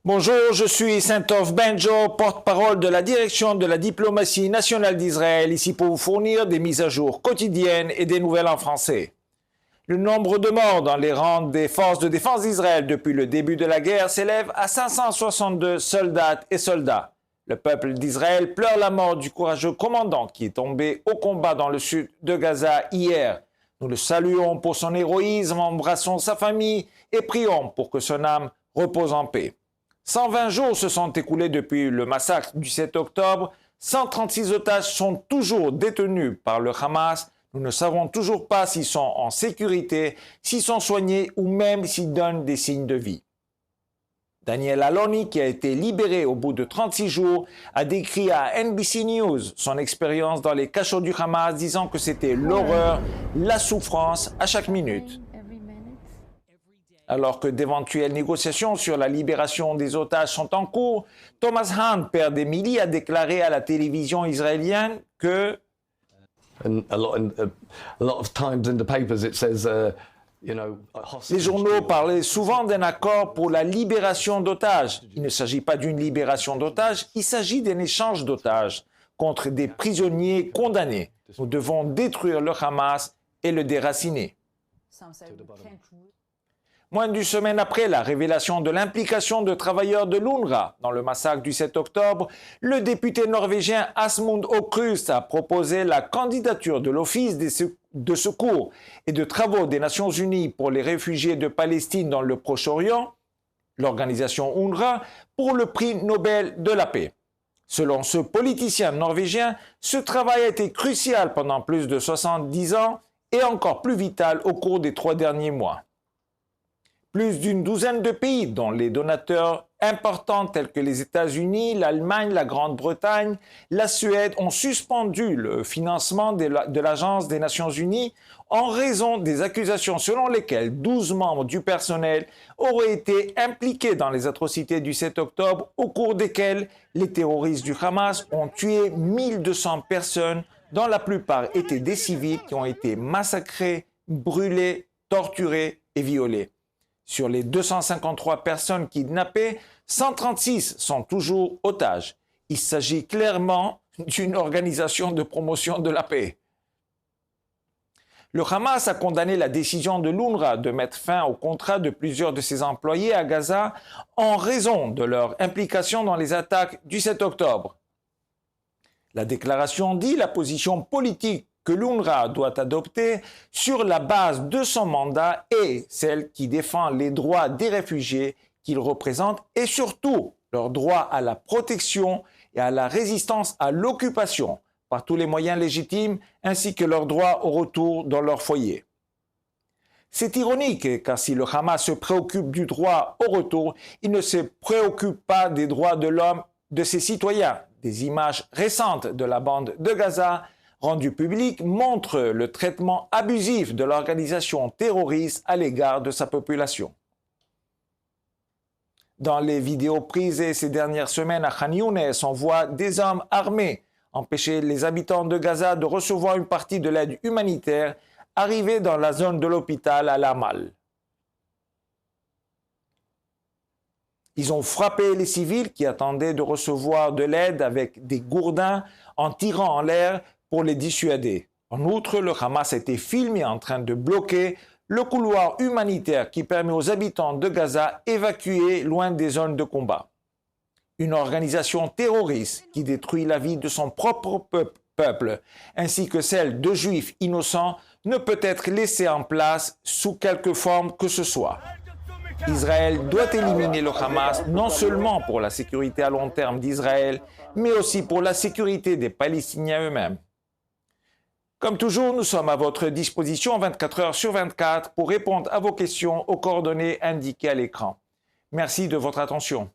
Bonjour, je suis Saint-Off Benjo, porte-parole de la direction de la diplomatie nationale d'Israël, ici pour vous fournir des mises à jour quotidiennes et des nouvelles en français. Le nombre de morts dans les rangs des forces de défense d'Israël depuis le début de la guerre s'élève à 562 soldats et soldats. Le peuple d'Israël pleure la mort du courageux commandant qui est tombé au combat dans le sud de Gaza hier. Nous le saluons pour son héroïsme, embrassons sa famille et prions pour que son âme repose en paix. 120 jours se sont écoulés depuis le massacre du 7 octobre. 136 otages sont toujours détenus par le Hamas. Nous ne savons toujours pas s'ils sont en sécurité, s'ils sont soignés ou même s'ils donnent des signes de vie. Daniel Aloni, qui a été libéré au bout de 36 jours, a décrit à NBC News son expérience dans les cachots du Hamas, disant que c'était l'horreur, la souffrance à chaque minute. Alors que d'éventuelles négociations sur la libération des otages sont en cours, Thomas Hahn, père d'Emily, a déclaré à la télévision israélienne que les journaux parlaient souvent d'un accord pour la libération d'otages. Il ne s'agit pas d'une libération d'otages, il s'agit d'un échange d'otages contre des prisonniers condamnés. Nous devons détruire le Hamas et le déraciner. Moins d'une semaine après la révélation de l'implication de travailleurs de l'UNRWA dans le massacre du 7 octobre, le député norvégien Asmund Aukrust a proposé la candidature de l'Office de secours et de travaux des Nations Unies pour les réfugiés de Palestine dans le Proche-Orient, l'organisation UNRWA, pour le prix Nobel de la paix. Selon ce politicien norvégien, ce travail a été crucial pendant plus de 70 ans et encore plus vital au cours des 3 derniers mois. Plus d'une douzaine de pays, dont les donateurs importants tels que les États-Unis, l'Allemagne, la Grande-Bretagne, la Suède, ont suspendu le financement de l'Agence des Nations Unies en raison des accusations selon lesquelles 12 membres du personnel auraient été impliqués dans les atrocités du 7 octobre, au cours desquelles les terroristes du Hamas ont tué 1200 personnes, dont la plupart étaient des civils qui ont été massacrés, brûlés, torturés et violés. Sur les 253 personnes kidnappées, 136 sont toujours otages. Il s'agit clairement d'une organisation de promotion de la paix. Le Hamas a condamné la décision de l'UNRWA de mettre fin au contrat de plusieurs de ses employés à Gaza en raison de leur implication dans les attaques du 7 octobre. La déclaration dit la position politique que l'UNRWA doit adopter sur la base de son mandat et celle qui défend les droits des réfugiés qu'il représente et surtout leur droit à la protection et à la résistance à l'occupation par tous les moyens légitimes ainsi que leur droit au retour dans leur foyer. C'est ironique car si le Hamas se préoccupe du droit au retour, il ne se préoccupe pas des droits de l'homme de ses citoyens. Des images récentes de la bande de Gaza rendu public, montre le traitement abusif de l'organisation terroriste à l'égard de sa population. Dans les vidéos prises ces dernières semaines à Khan Younes, on voit des hommes armés empêcher les habitants de Gaza de recevoir une partie de l'aide humanitaire arrivée dans la zone de l'hôpital à Al-Amal. Ils ont frappé les civils qui attendaient de recevoir de l'aide avec des gourdins en tirant en l'air pour les dissuader. En outre, le Hamas a été filmé en train de bloquer le couloir humanitaire qui permet aux habitants de Gaza d'évacuer loin des zones de combat. Une organisation terroriste qui détruit la vie de son propre peuple, ainsi que celle de juifs innocents, ne peut être laissée en place sous quelque forme que ce soit. Israël doit éliminer le Hamas non seulement pour la sécurité à long terme d'Israël, mais aussi pour la sécurité des Palestiniens eux-mêmes. Comme toujours, nous sommes à votre disposition 24 heures sur 24 pour répondre à vos questions aux coordonnées indiquées à l'écran. Merci de votre attention.